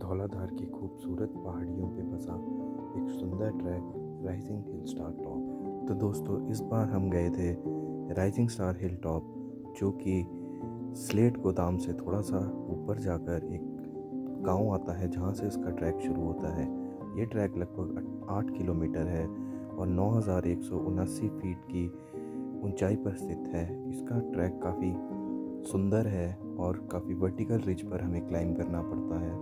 धौलाधार की खूबसूरत पहाड़ियों पे बसा एक सुंदर ट्रैक राइजिंग हिल स्टार टॉप। तो दोस्तों इस बार हम गए थे राइजिंग स्टार हिल टॉप, जो कि स्लेट गोदाम से थोड़ा सा ऊपर जाकर एक गांव आता है जहां से इसका ट्रैक शुरू होता है। ये ट्रैक लगभग 8 किलोमीटर है और 9,179 फीट की ऊंचाई पर स्थित है। इसका ट्रैक काफ़ी सुंदर है और काफ़ी वर्टिकल रिज पर हमें क्लाइंब करना पड़ता है।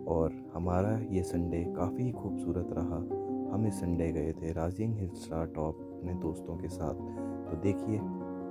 और हमारा ये संडे काफ़ी खूबसूरत रहा। हम इस संडे गए थे राइजिंग हिल स्टार टॉप अपने दोस्तों के साथ। तो देखिए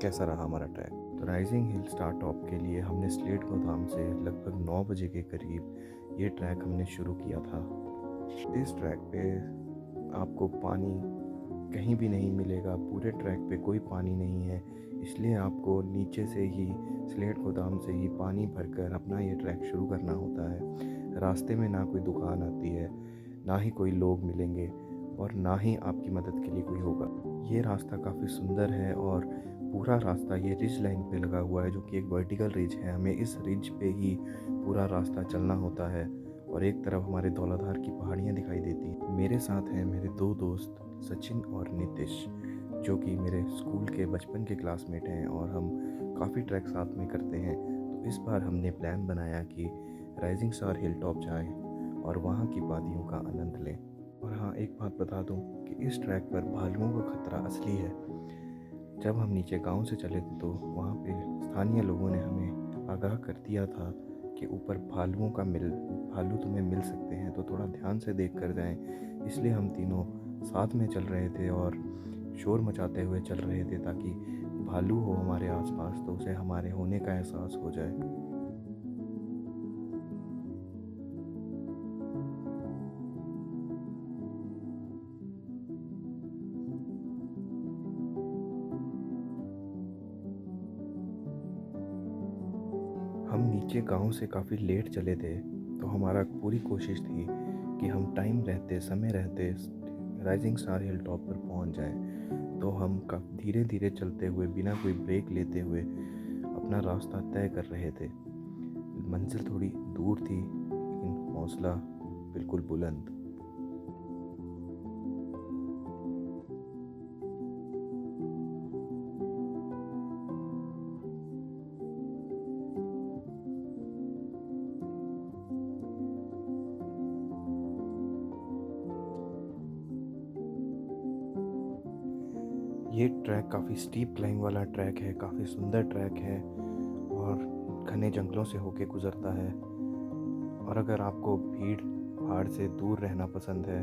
कैसा रहा हमारा ट्रैक। तो राइजिंग हिल स्टार टॉप के लिए हमने स्लेट गोदाम से लगभग 9 बजे के करीब ये ट्रैक हमने शुरू किया था। इस ट्रैक पे आपको पानी कहीं भी नहीं मिलेगा, पूरे ट्रैक पे कोई पानी नहीं है, इसलिए आपको नीचे से ही स्लेट गोदाम से ही पानी भरकर अपना ये ट्रैक शुरू करना होता है। रास्ते में ना कोई दुकान आती है, ना ही कोई लोग मिलेंगे और ना ही आपकी मदद के लिए कोई होगा। ये रास्ता काफ़ी सुंदर है और पूरा रास्ता ये रिज लाइन पे लगा हुआ है, जो कि एक वर्टिकल रिज है। हमें इस रिज पे ही पूरा रास्ता चलना होता है और एक तरफ हमारे धौलाधार की पहाड़ियाँ दिखाई देती हैं। मेरे साथ हैं मेरे दो दोस्त सचिन और नितिश, जो कि मेरे स्कूल के बचपन के क्लासमेट हैं और हम काफ़ी ट्रैक साथ में करते हैं। तो इस बार हमने प्लान बनाया कि राइजिंग स्टार हिल टॉप जाएं और वहाँ की वादियों का आनंद लें। और हाँ, एक बात बता दूं कि इस ट्रैक पर भालुओं का खतरा असली है। जब हम नीचे गांव से चले थे तो वहाँ पे स्थानीय लोगों ने हमें आगाह कर दिया था कि ऊपर भालू तुम्हें मिल सकते हैं, तो थोड़ा ध्यान से देख कर जाएं। इसलिए हम तीनों साथ में चल रहे थे और शोर मचाते हुए चल रहे थे, ताकि भालू हो हमारे आसपास तो उसे हमारे होने का एहसास हो जाए। हम नीचे गांव से काफ़ी लेट चले थे, तो हमारा पूरी कोशिश थी कि हम समय रहते राइजिंग स्टार हिल टॉप पर पहुंच जाएं। तो हम धीरे धीरे चलते हुए बिना कोई ब्रेक लेते हुए अपना रास्ता तय कर रहे थे। मंजिल थोड़ी दूर थी लेकिन हौसला बिल्कुल बुलंद। ये ट्रैक काफ़ी स्टीप क्लाइंब वाला ट्रैक है, काफ़ी सुंदर ट्रैक है और घने जंगलों से होके गुज़रता है। और अगर आपको भीड़ भाड़ से दूर रहना पसंद है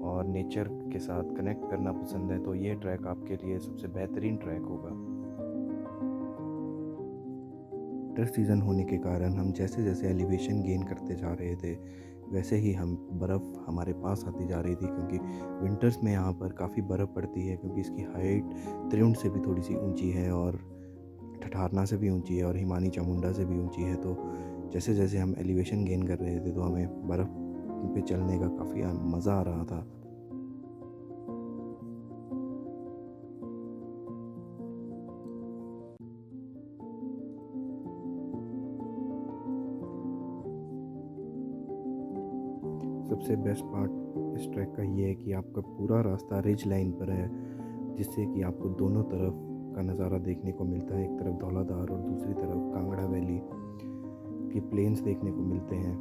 और नेचर के साथ कनेक्ट करना पसंद है, तो ये ट्रैक आपके लिए सबसे बेहतरीन ट्रैक होगा। विंटर सीज़न होने के कारण हम जैसे जैसे एलिवेशन गेन करते जा रहे थे, वैसे ही हम बर्फ़ हमारे पास आती जा रही थी, क्योंकि विंटर्स में यहाँ पर काफ़ी बर्फ़ पड़ती है, क्योंकि इसकी हाइट त्रिउंड से भी थोड़ी सी ऊंची है और ठठारना से भी ऊंची है और हिमानी चामुंडा से भी ऊंची है। तो जैसे जैसे हम एलिवेशन गेन कर रहे थे तो हमें बर्फ़ पे चलने का काफ़ी मज़ा आ रहा था। सबसे बेस्ट पार्ट इस ट्रैक का ये है कि आपका पूरा रास्ता रिज लाइन पर है, जिससे कि आपको दोनों तरफ का नज़ारा देखने को मिलता है। एक तरफ धौलाधार और दूसरी तरफ कांगड़ा वैली के प्लेन्स देखने को मिलते हैं।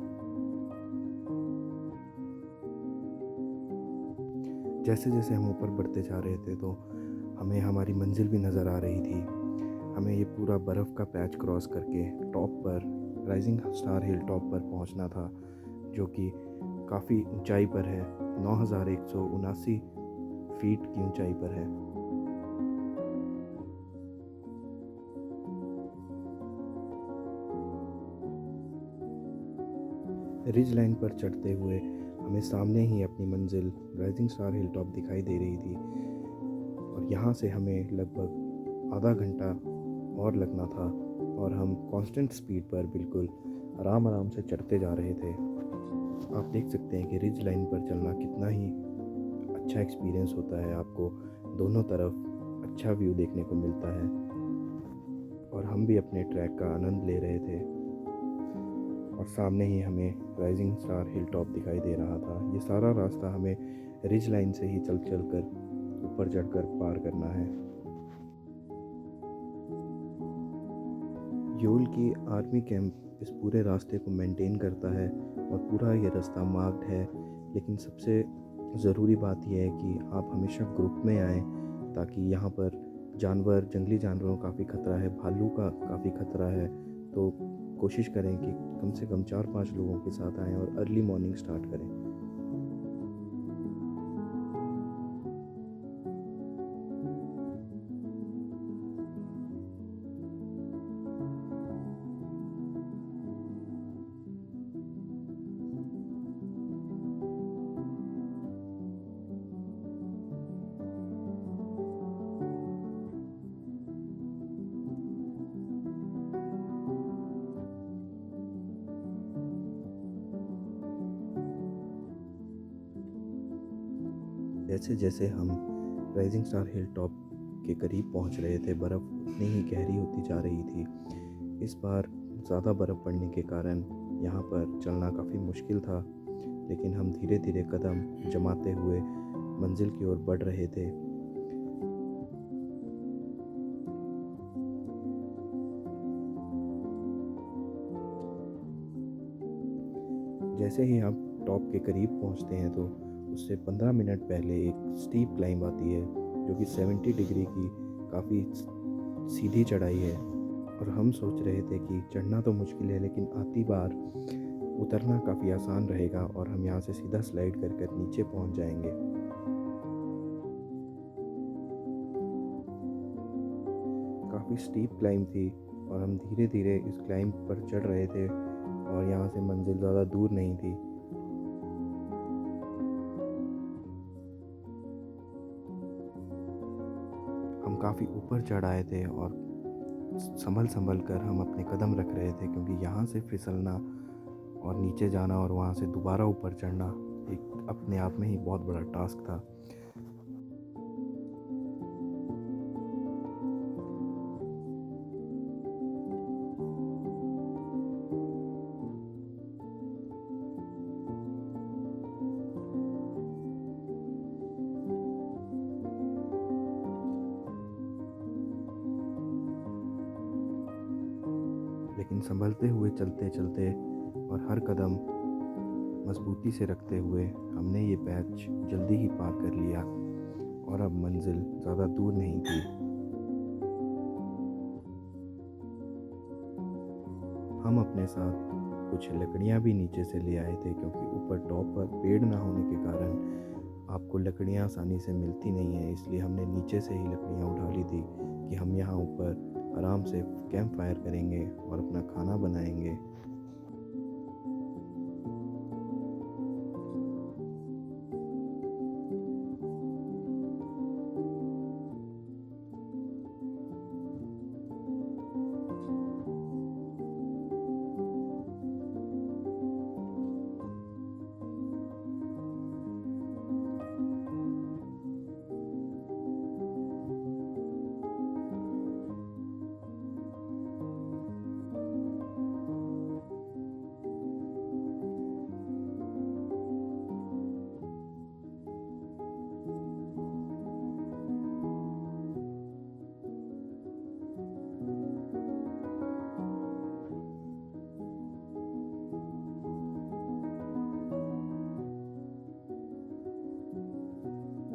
जैसे जैसे हम ऊपर बढ़ते जा रहे थे तो हमें हमारी मंजिल भी नज़र आ रही थी। हमें ये पूरा बर्फ़ का पैच क्रॉस करके टॉप पर राइजिंग स्टार हिल टॉप पर पहुंचना था, जो कि काफ़ी ऊंचाई पर है, 9,179 फीट की ऊंचाई पर है। रिज लाइन पर चढ़ते हुए हमें सामने ही अपनी मंजिल राइजिंग स्टार हिल टॉप दिखाई दे रही थी और यहाँ से हमें लगभग आधा घंटा और लगना था और हम कांस्टेंट स्पीड पर बिल्कुल आराम आराम से चढ़ते जा रहे थे। आप देख सकते हैं कि रिज लाइन पर चलना कितना ही अच्छा एक्सपीरियंस होता है। आपको दोनों तरफ अच्छा व्यू देखने को मिलता है और हम भी अपने ट्रैक का आनंद ले रहे थे। और सामने ही हमें राइजिंग स्टार हिल टॉप दिखाई दे रहा था। ये सारा रास्ता हमें रिज लाइन से ही चल चल कर ऊपर चढ़कर पार करना है। योल की आर्मी कैंप इस पूरे रास्ते को मेंटेन करता है और पूरा ये रास्ता मार्क्ड है। लेकिन सबसे ज़रूरी बात यह है कि आप हमेशा ग्रुप में आएँ, ताकि यहाँ पर जंगली जानवरों का काफ़ी खतरा है, भालू का काफ़ी खतरा है। तो कोशिश करें कि कम से कम 4-5 लोगों के साथ आएँ और अर्ली मॉर्निंग स्टार्ट करें। जैसे जैसे हम राइजिंग स्टार हिल टॉप के करीब पहुंच रहे थे, बर्फ़ उतनी ही गहरी होती जा रही थी। इस बार ज़्यादा बर्फ़ पड़ने के कारण यहाँ पर चलना काफ़ी मुश्किल था, लेकिन हम धीरे धीरे कदम जमाते हुए मंजिल की ओर बढ़ रहे थे। जैसे ही हम टॉप के करीब पहुँचते हैं तो उससे 15 मिनट पहले एक स्टीप क्लाइंब आती है, जो कि 70 डिग्री की काफ़ी सीधी चढ़ाई है। और हम सोच रहे थे कि चढ़ना तो मुश्किल है, लेकिन आती बार उतरना काफ़ी आसान रहेगा और हम यहाँ से सीधा स्लाइड कर कर नीचे पहुँच जाएंगे। काफ़ी स्टीप क्लाइंब थी और हम धीरे धीरे इस क्लाइंब पर चढ़ रहे थे और यहाँ से मंजिल ज़्यादा दूर नहीं थी। हम काफ़ी ऊपर चढ़ आए थे और संभल कर हम अपने कदम रख रहे थे, क्योंकि यहाँ से फिसलना और नीचे जाना और वहाँ से दोबारा ऊपर चढ़ना एक अपने आप में ही बहुत बड़ा टास्क था। लेकिन संभलते हुए चलते चलते और हर कदम मजबूती से रखते हुए हमने ये पैच जल्दी ही पार कर लिया और अब मंजिल ज़्यादा दूर नहीं थी। हम अपने साथ कुछ लकड़ियाँ भी नीचे से ले आए थे, क्योंकि ऊपर टॉप पर पेड़ ना होने के कारण आपको लकड़ियाँ आसानी से मिलती नहीं है। इसलिए हमने नीचे से ही लकड़ियाँ उठा ली थी कि हम यहाँ ऊपर आराम से कैंप फायर करेंगे और अपना खाना बनाएंगे।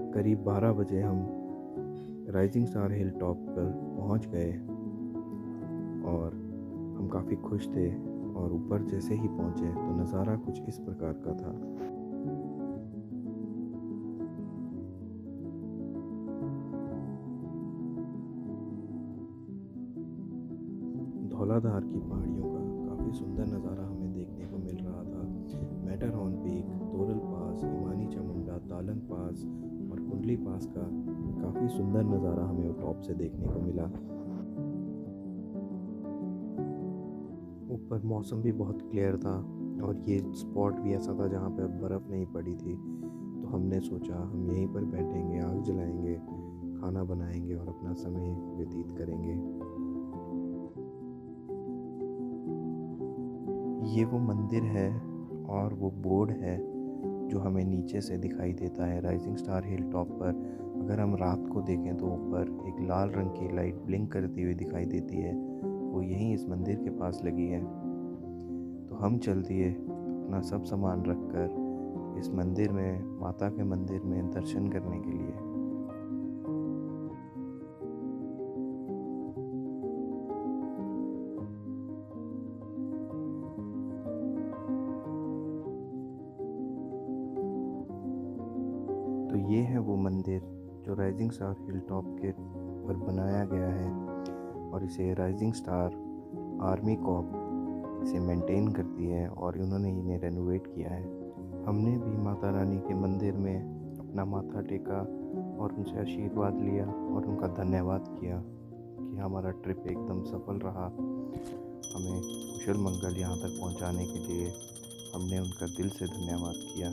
करीब 12 बजे हम राइजिंग स्टार हिल टॉप पर पहुंच गए और हम काफ़ी खुश थे। और ऊपर जैसे ही पहुंचे तो नज़ारा कुछ इस प्रकार का था। धौलाधार की पहाड़ियों का काफ़ी सुंदर नज़ारा हमें देखने को मिल रहा था। मैटरहॉर्न पीक, तोरल पास, इमानी चामुंडा, तालन पास और कुंडली पास का काफ़ी सुंदर नज़ारा हमें टॉप से देखने को मिला। ऊपर मौसम भी बहुत क्लियर था और ये स्पॉट भी ऐसा था जहाँ पे बर्फ़ नहीं पड़ी थी। तो हमने सोचा हम यहीं पर बैठेंगे, आग जलाएंगे, खाना बनाएंगे और अपना समय व्यतीत करेंगे। ये वो मंदिर है और वो बोर्ड है जो हमें नीचे से दिखाई देता है राइजिंग स्टार हिल टॉप पर। अगर हम रात को देखें तो ऊपर एक लाल रंग की लाइट ब्लिंक करती हुई दिखाई देती है, वो यहीं इस मंदिर के पास लगी है। तो हम चल दिए अपना सब सामान रखकर इस मंदिर में, माता के मंदिर में दर्शन करने के लिए। तो ये है वो मंदिर जो राइजिंग स्टार हिल टॉप के पर बनाया गया है, और इसे राइजिंग स्टार आर्मी कॉर्प इसे मेंटेन करती है और उन्होंने इन्हें रेनोवेट किया है। हमने भी माता रानी के मंदिर में अपना माथा टेका और उनसे आशीर्वाद लिया और उनका धन्यवाद किया कि हमारा ट्रिप एकदम सफल रहा। हमें कुशल मंगल यहाँ तक पहुँचाने के लिए हमने उनका दिल से धन्यवाद किया।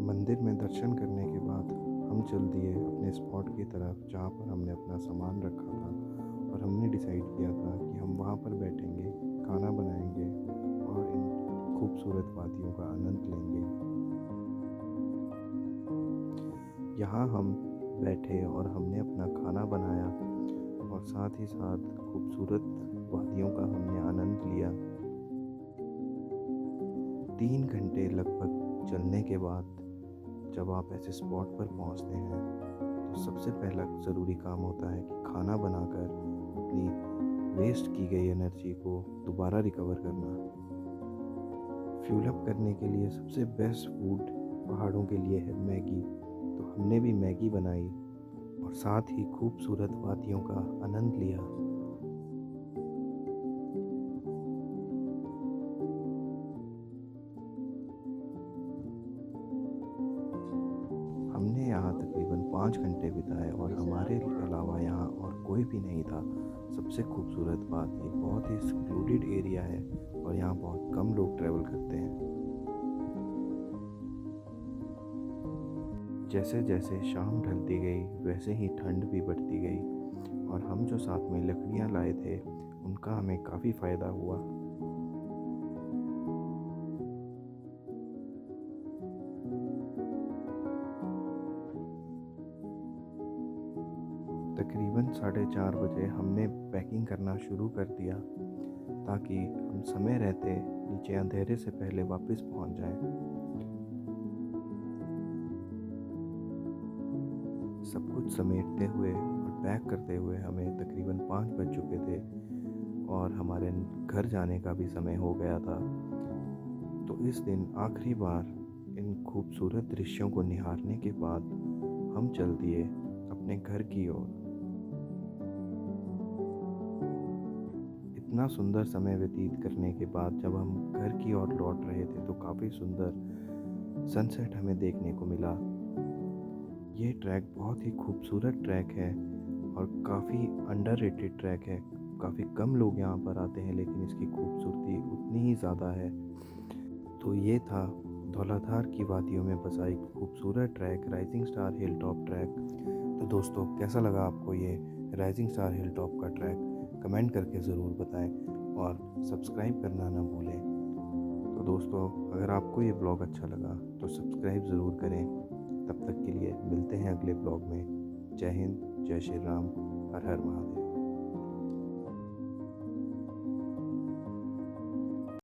मंदिर में दर्शन करने के बाद हम चल दिए अपने स्पॉट की तरफ जहाँ पर हमने अपना सामान रखा था, और हमने डिसाइड किया था कि हम वहाँ पर बैठेंगे, खाना बनाएंगे और इन खूबसूरत वादियों का आनंद लेंगे। यहाँ हम बैठे और हमने अपना खाना बनाया और साथ ही साथ खूबसूरत वादियों का हमने आनंद लिया। 3 घंटे लगभग चलने के बाद जब आप ऐसे स्पॉट पर पहुंचते हैं तो सबसे पहला ज़रूरी काम होता है कि खाना बनाकर अपनी वेस्ट की गई एनर्जी को दोबारा रिकवर करना। फ्यूल अप करने के लिए सबसे बेस्ट फूड पहाड़ों के लिए है मैगी। तो हमने भी मैगी बनाई और साथ ही खूबसूरत वादियों का आनंद लिया। हमने यहाँ तकरीबन 5 घंटे बिताए और हमारे अलावा यहाँ और कोई भी नहीं था। सबसे खूबसूरत बात, ये बहुत ही सिक्लूडेड एरिया है और यहाँ बहुत कम लोग ट्रैवल करते हैं। जैसे जैसे शाम ढलती गई वैसे ही ठंड भी बढ़ती गई, और हम जो साथ में लकड़ियाँ लाए थे उनका हमें काफ़ी फ़ायदा हुआ। तकरीबन 4:30 बजे हमने पैकिंग करना शुरू कर दिया ताकि हम समय रहते नीचे अंधेरे से पहले वापस पहुंच जाएं। सब कुछ समेटते हुए और पैक करते हुए हमें तकरीबन 5 बज चुके थे और हमारे घर जाने का भी समय हो गया था। तो इस दिन आखिरी बार इन खूबसूरत दृश्यों को निहारने के बाद हम चल दिए अपने घर की ओर। इतना सुंदर समय व्यतीत करने के बाद जब हम घर की ओर लौट रहे थे तो काफ़ी सुंदर सनसेट हमें देखने को मिला। ये ट्रैक बहुत ही खूबसूरत ट्रैक है और काफ़ी अंडररेटेड ट्रैक है। काफ़ी कम लोग यहाँ पर आते हैं लेकिन इसकी खूबसूरती उतनी ही ज़्यादा है। तो ये था धौलाधार की वादियों में बसा एक खूबसूरत track, rising star hill top track. तो दोस्तों, कैसा लगा आपको ये राइजिंग स्टार हिल टॉप का ट्रैक? कमेंट करके ज़रूर बताएं और सब्सक्राइब करना ना भूलें। तो दोस्तों, अगर आपको ये ब्लॉग अच्छा लगा तो सब्सक्राइब ज़रूर करें। तब तक के लिए मिलते हैं अगले ब्लॉग में। जय हिंद, जय श्री राम, हर हर महादेव।